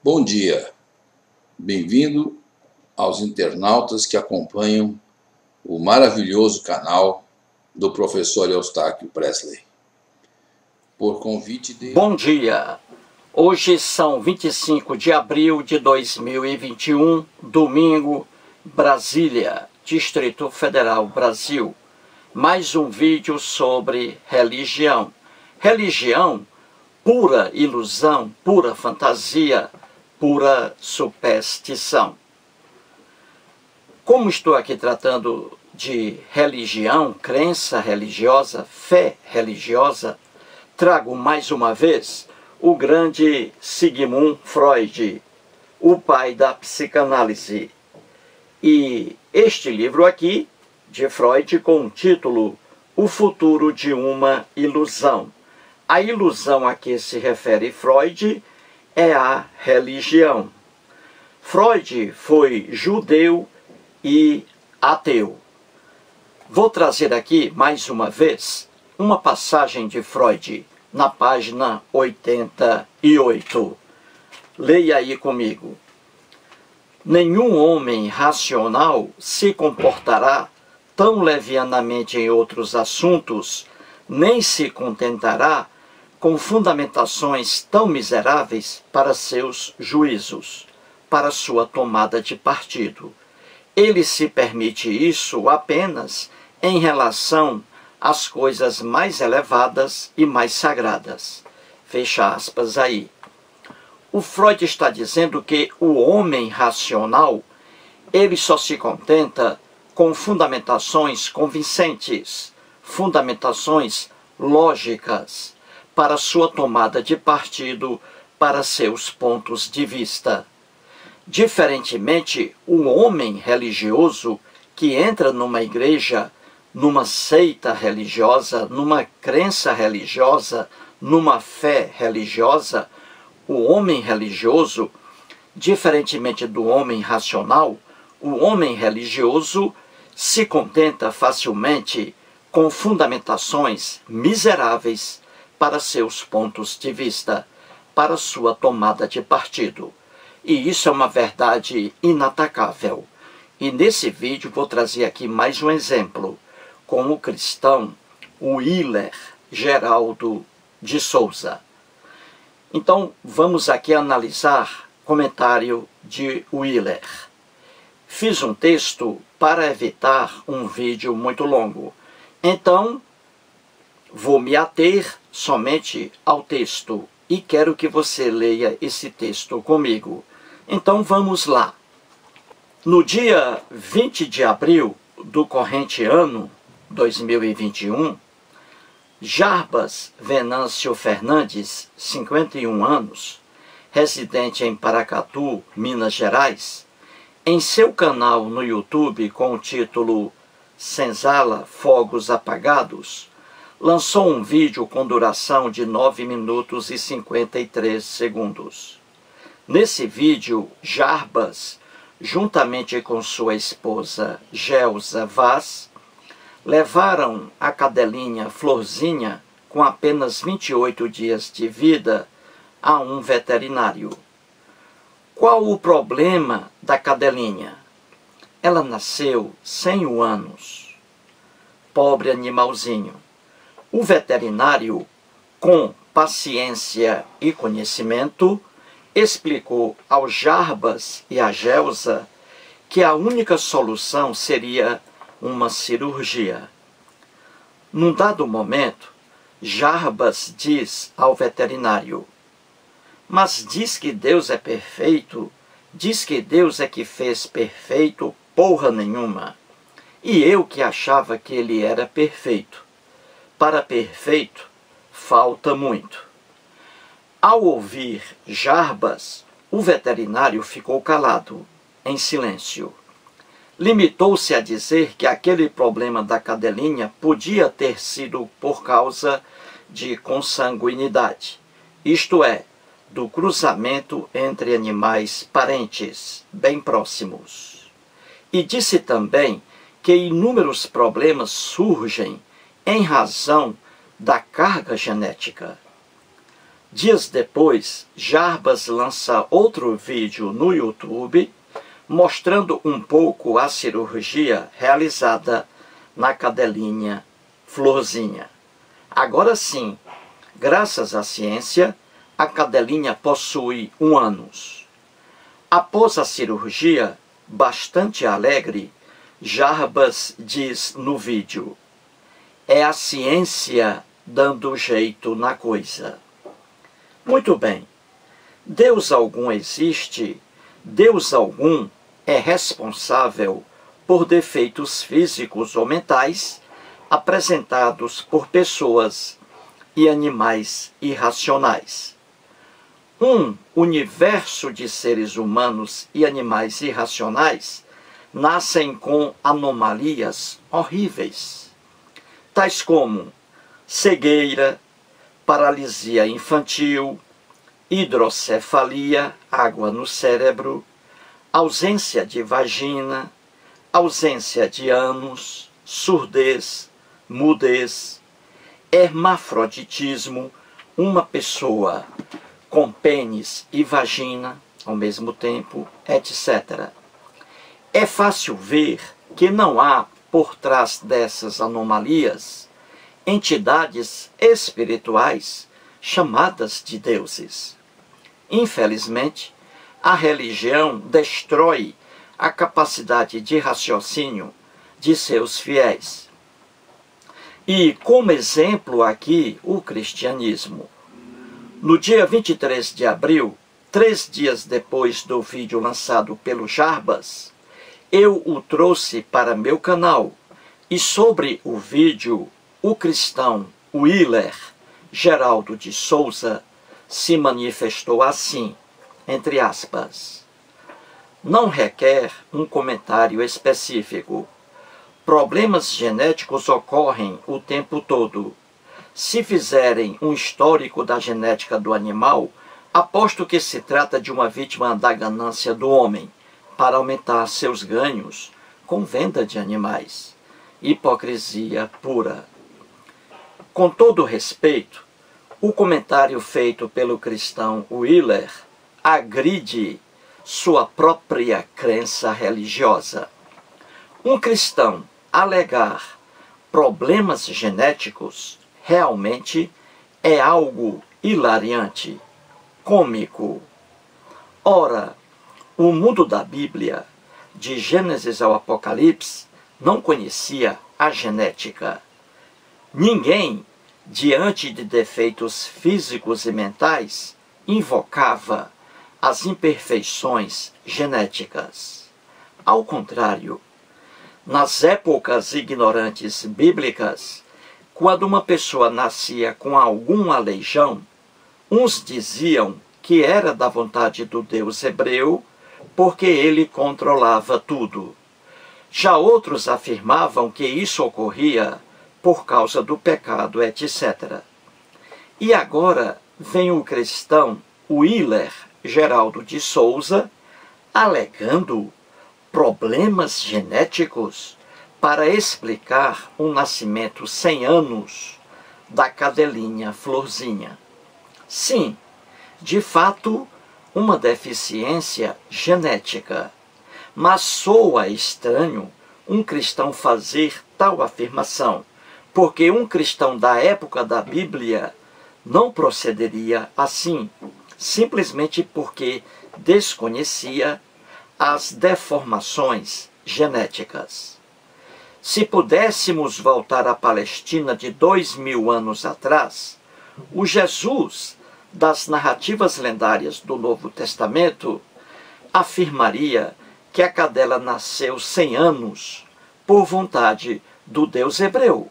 Bom dia, bem-vindo aos internautas que acompanham o maravilhoso canal do professor Eustáquio Presley. Por convite de... Bom dia! Hoje são 25 de abril de 2021, domingo, Brasília, Distrito Federal, Brasil. Mais um vídeo sobre religião. Religião, pura ilusão, pura fantasia, pura superstição. Como estou aqui tratando de religião, crença religiosa, fé religiosa, trago mais uma vez o grande Sigmund Freud, o pai da psicanálise. E este livro aqui, de Freud, com o título O Futuro de uma Ilusão. A ilusão a que se refere Freud é a religião. Freud foi judeu e ateu. Vou trazer aqui, mais uma vez, uma passagem de Freud, na página 88. Leia aí comigo. Nenhum homem racional se comportará tão levianamente em outros assuntos, nem se contentará com fundamentações tão miseráveis para seus juízos, para sua tomada de partido. Ele se permite isso apenas em relação às coisas mais elevadas e mais sagradas. Fecha aspas aí. O Freud está dizendo que o homem racional, ele só se contenta com fundamentações convincentes, fundamentações lógicas, para sua tomada de partido, para seus pontos de vista. Diferentemente, o homem religioso que entra numa igreja, numa seita religiosa, numa crença religiosa, numa fé religiosa, o homem religioso, diferentemente do homem racional, o homem religioso se contenta facilmente com fundamentações miseráveis para seus pontos de vista, para sua tomada de partido. E isso é uma verdade inatacável. E nesse vídeo vou trazer aqui mais um exemplo, com o cristão Willer Geraldo de Souza. Então, vamos aqui analisar o comentário de Willer. Fiz um texto para evitar um vídeo muito longo. Então, vou me ater somente ao texto e quero que você leia esse texto comigo. Então, vamos lá. No dia 20 de abril do corrente ano 2021, Jarbas Venâncio Fernandes, 51 anos, residente em Paracatu, Minas Gerais, em seu canal no YouTube com o título Senzala Fogos Apagados, lançou um vídeo com duração de 9 minutos e 53 segundos. Nesse vídeo, Jarbas, juntamente com sua esposa Gelsa Vaz, levaram a cadelinha Florzinha, com apenas 28 dias de vida, a um veterinário. Qual o problema da cadelinha? Ela nasceu sem 1 ano. Pobre animalzinho. O veterinário, com paciência e conhecimento, explicou ao Jarbas e à Gelsa que a única solução seria uma cirurgia. Num dado momento, Jarbas diz ao veterinário: "Mas diz que Deus é perfeito, diz que Deus é que fez perfeito porra nenhuma. E eu que achava que ele era perfeito. Para perfeito, falta muito." Ao ouvir Jarbas, o veterinário ficou calado, em silêncio. Limitou-se a dizer que aquele problema da cadelinha podia ter sido por causa de consanguinidade, isto é, do cruzamento entre animais parentes, bem próximos. E disse também que inúmeros problemas surgem em razão da carga genética. Dias depois, Jarbas lança outro vídeo no YouTube mostrando um pouco a cirurgia realizada na cadelinha Florzinha. Agora sim, graças à ciência, a cadelinha possui 1 ano. Após a cirurgia, bastante alegre, Jarbas diz no vídeo: é a ciência dando jeito na coisa. Muito bem, Deus algum existe, Deus algum é responsável por defeitos físicos ou mentais apresentados por pessoas e animais irracionais. Um universo de seres humanos e animais irracionais nascem com anomalias horríveis, tais como cegueira, paralisia infantil, hidrocefalia, água no cérebro, ausência de vagina, ausência de ânus, surdez, mudez, hermafroditismo, uma pessoa com pênis e vagina ao mesmo tempo, etc. É fácil ver que não há, por trás dessas anomalias, entidades espirituais chamadas de deuses. Infelizmente, a religião destrói a capacidade de raciocínio de seus fiéis. E, como exemplo aqui, o cristianismo. No dia 23 de abril, 3 dias depois do vídeo lançado pelo Jarbas, eu o trouxe para meu canal e sobre o vídeo, o cristão Willer Geraldo de Souza se manifestou assim, entre aspas: não requer um comentário específico. Problemas genéticos ocorrem o tempo todo. Se fizerem um histórico da genética do animal, aposto que se trata de uma vítima da ganância do homem para aumentar seus ganhos com venda de animais. Hipocrisia pura. Com todo respeito, o comentário feito pelo cristão Willer agride sua própria crença religiosa. Um cristão alegar problemas genéticos realmente é algo hilariante, cômico. Ora, o mundo da Bíblia, de Gênesis ao Apocalipse, não conhecia a genética. Ninguém, diante de defeitos físicos e mentais, invocava as imperfeições genéticas. Ao contrário, nas épocas ignorantes bíblicas, quando uma pessoa nascia com algum aleijão, uns diziam que era da vontade do Deus hebreu, porque ele controlava tudo. Já outros afirmavam que isso ocorria por causa do pecado, etc. E agora vem o cristão Willer Geraldo de Souza alegando problemas genéticos para explicar um nascimento 100 anos da cadelinha Florzinha. Sim, de fato, uma deficiência genética. Mas soa estranho um cristão fazer tal afirmação, porque um cristão da época da Bíblia não procederia assim, simplesmente porque desconhecia as deformações genéticas. Se pudéssemos voltar à Palestina de 2000 anos atrás, o Jesus das narrativas lendárias do Novo Testamento afirmaria que a cadela nasceu 100 anos por vontade do Deus hebreu,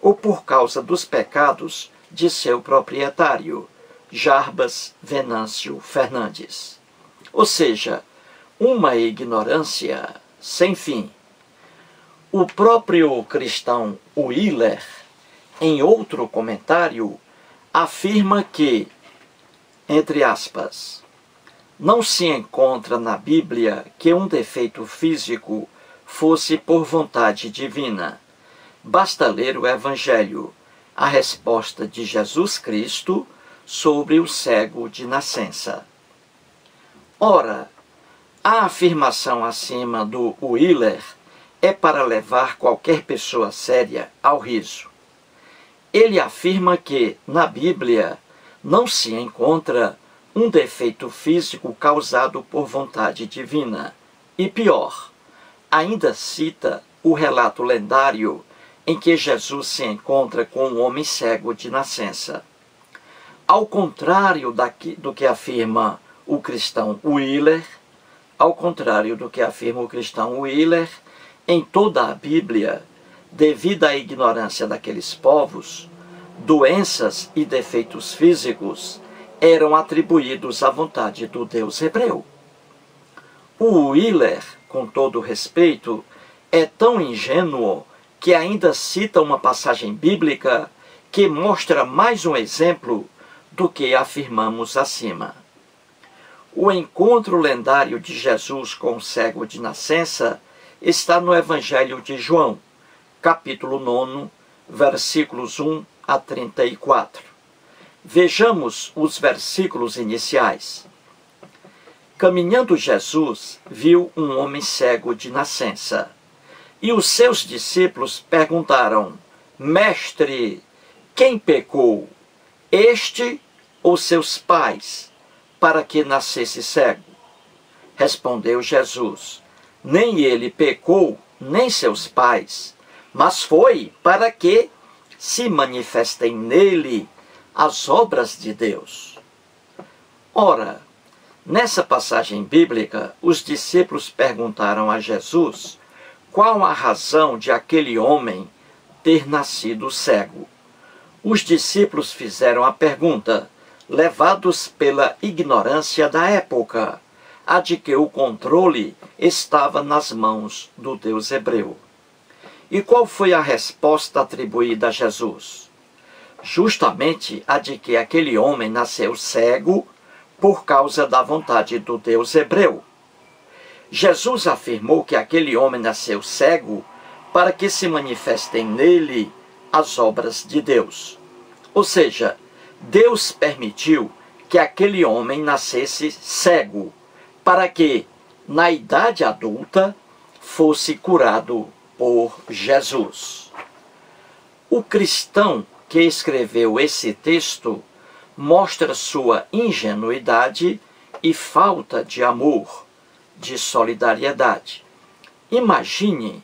ou por causa dos pecados de seu proprietário, Jarbas Venâncio Fernandes. Ou seja, uma ignorância sem fim. O próprio cristão Willer, em outro comentário, afirma que, entre aspas, não se encontra na Bíblia que um defeito físico fosse por vontade divina. Basta ler o Evangelho, a resposta de Jesus Cristo sobre o cego de nascença. Ora, a afirmação acima do Wheeler é para levar qualquer pessoa séria ao riso. Ele afirma que, na Bíblia, não se encontra um defeito físico causado por vontade divina. E pior, ainda cita o relato lendário em que Jesus se encontra com um homem cego de nascença. Ao contrário do que afirma o cristão Wheeler, em toda a Bíblia, devido à ignorância daqueles povos, doenças e defeitos físicos eram atribuídos à vontade do Deus hebreu. O Wheeler, com todo respeito, é tão ingênuo que ainda cita uma passagem bíblica que mostra mais um exemplo do que afirmamos acima. O encontro lendário de Jesus com o cego de nascença está no Evangelho de João, capítulo 9, versículos 1 a 34. Vejamos os versículos iniciais. Caminhando Jesus, viu um homem cego de nascença. E os seus discípulos perguntaram: Mestre, quem pecou, este ou seus pais, para que nascesse cego? Respondeu Jesus: Nem ele pecou, nem seus pais, mas foi para que se manifestem nele as obras de Deus. Ora, nessa passagem bíblica, os discípulos perguntaram a Jesus qual a razão de aquele homem ter nascido cego. Os discípulos fizeram a pergunta, levados pela ignorância da época, a de que o controle estava nas mãos do Deus hebreu. E qual foi a resposta atribuída a Jesus? Justamente a de que aquele homem nasceu cego por causa da vontade do Deus hebreu. Jesus afirmou que aquele homem nasceu cego para que se manifestem nele as obras de Deus. Ou seja, Deus permitiu que aquele homem nascesse cego, para que, na idade adulta, fosse curado por Jesus. O cristão que escreveu esse texto mostra sua ingenuidade e falta de amor, de solidariedade. Imagine,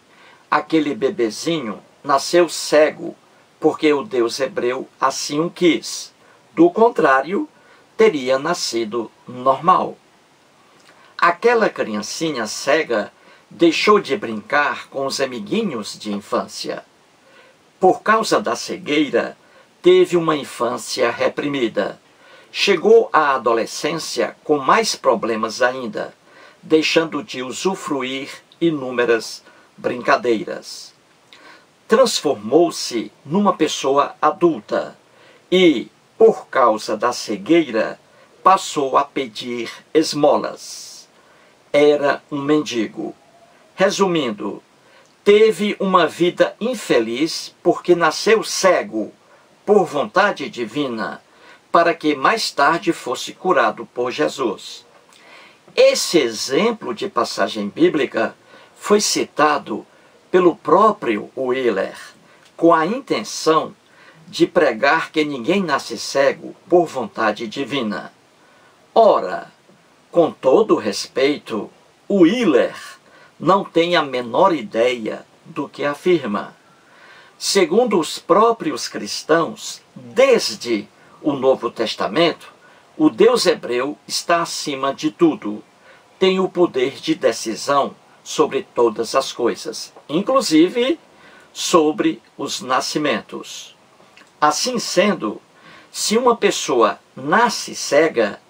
aquele bebezinho nasceu cego porque o Deus hebreu assim o quis. Do contrário, teria nascido normal. Aquela criancinha cega deixou de brincar com os amiguinhos de infância. Por causa da cegueira, teve uma infância reprimida. Chegou à adolescência com mais problemas ainda, deixando de usufruir inúmeras brincadeiras. Transformou-se numa pessoa adulta e, por causa da cegueira, passou a pedir esmolas. Era um mendigo. Resumindo, teve uma vida infeliz porque nasceu cego por vontade divina, para que mais tarde fosse curado por Jesus. Esse exemplo de passagem bíblica foi citado pelo próprio Wheeler, com a intenção de pregar que ninguém nasce cego por vontade divina. Ora, com todo respeito, Wheeler não tem a menor ideia do que afirma. Segundo os próprios cristãos, desde o Novo Testamento, o Deus hebreu está acima de tudo, tem o poder de decisão sobre todas as coisas, inclusive sobre os nascimentos. Assim sendo, se uma pessoa nasce cega,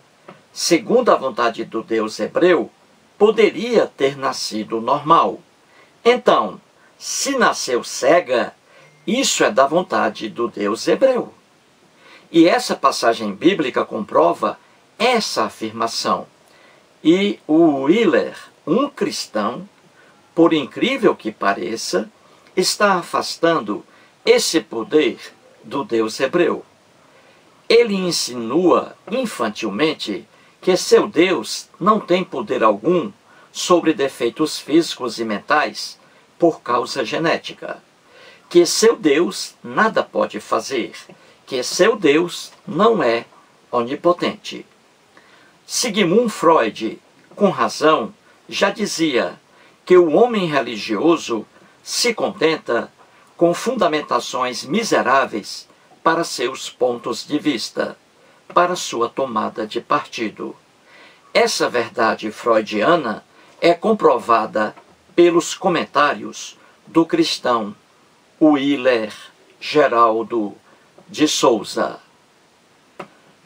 segundo a vontade do Deus hebreu, poderia ter nascido normal. Então, se nasceu cega, isso é da vontade do Deus hebreu. E essa passagem bíblica comprova essa afirmação. E o Wheeler, um cristão, por incrível que pareça, está afastando esse poder do Deus hebreu. Ele insinua infantilmente que seu Deus não tem poder algum sobre defeitos físicos e mentais por causa genética, que seu Deus nada pode fazer, que seu Deus não é onipotente. Sigmund Freud, com razão, já dizia que o homem religioso se contenta com fundamentações miseráveis para seus pontos de vista, para sua tomada de partido. Essa verdade freudiana é comprovada pelos comentários do cristão Willer Geraldo de Souza.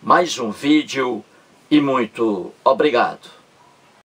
Mais um vídeo e muito obrigado.